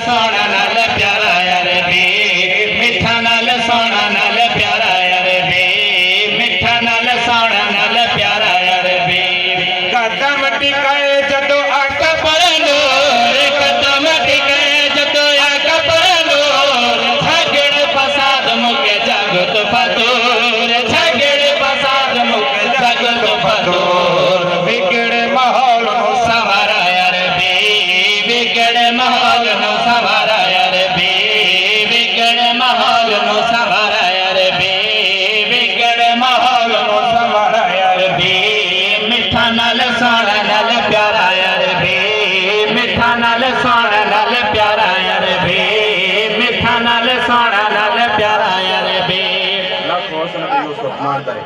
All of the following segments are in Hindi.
सोना नाल प्यारा यार बे मिठा नाल सोना नाल प्यारा यार बे मिठा नाल सोना नाल प्यारा यार बे कदम टिकाए जदों आका परनूर कदम टिकाए जदों आका परनूर झगड़ फसाद मुके जगत फतूर झगड़ फसाद मुके जगत फतूर बिगड़े माहौल नु सवारा यार बे बिगड़े माहौल नु सवारा यार बे बिगड़े माहौल नु सवारा यार बे बिगड़े माहौल नु सवारा यार बे मिठा नाल सोना नाल प्यारा यार बे मिठा नाल सोना नाल प्यारा यार बे मिठा नाल सोना नाल प्यारा यार बे लाखों सनत यूसुफ मारता है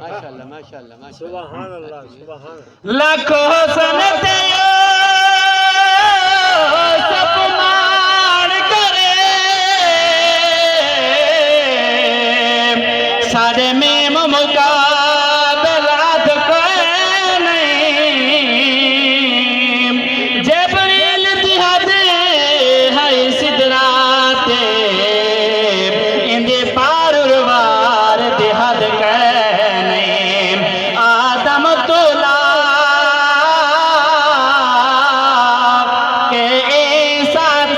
माशाअल्लाह माशाअल्लाह सुभान अल्लाह सुभान लाखों सनत यूसुफ मान करे सारे में मुकाबला तो कोई नहीं जबरील दिहादे है सिदराते इंदे पारुवार दिहाद आदम तोला के साथ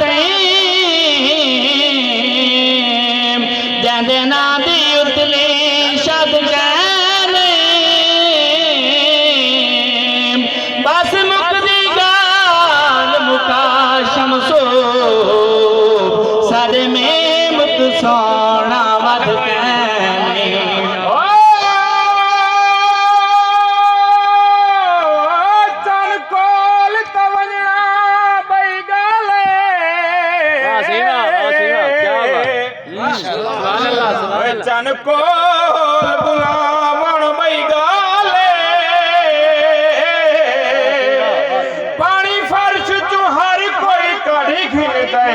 जंदना दी उतली शब्द बस मुकदी गाल मुका शमसो सर में मुत सोना वध चन को बुलावण बई गाले पानी फर्श चो हर कोई कढ़ी खिल दे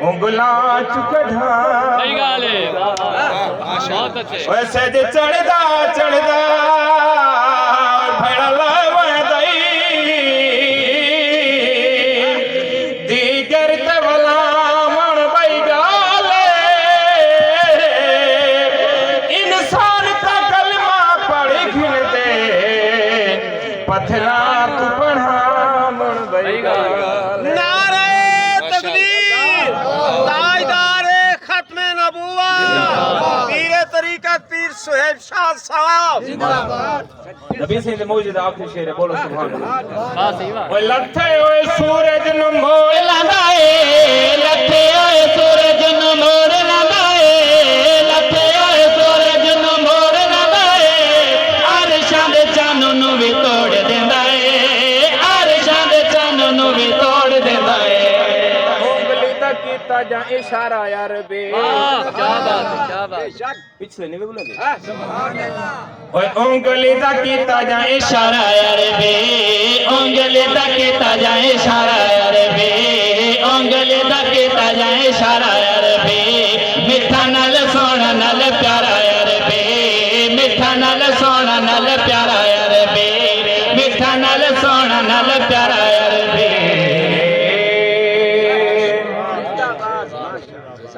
उंगला चुकढ़ा बई गाले बहुत अच्छे वैसे जे चढ़दा चढ़दा भड़ला वदई दीगर तवला पथरा तू पढ़ामण बई नारे तकबीर ताजदारे खत्मे नबूवत पीरे तरीकत पीर सुहेब शाह साहब जिंदाबाद नबी से मौजूद आखिरी शेर है बोलो सुभान अल्लाह हां सही बात ओए लथे ओए सूरज नु मोड़ लांदा ए लथे ओए सूरज नु मोड़ लांदा ए लथे ओए सूरज नु मोड़ लांदा ए अरशां दे चान नु भी तोड़ देंदा ए अरशां दे चान नु भी तोड़ देंदा ए उंगली दा कीता जा इशारा यार बे क्या बात पिछले नहीं बोला सुभान अल्लाह ओए उंगली दा कीता जा इशारा यार बे उंगली दा कीता जा इशारा यार बे उंगली दा कीता जा इशारा यार बे मिठा नाल सोना नाल प्यारा यार बे मिठा नाल सोना नाल प्यारा यार बे मिठा नाल सोना नाल प्यारा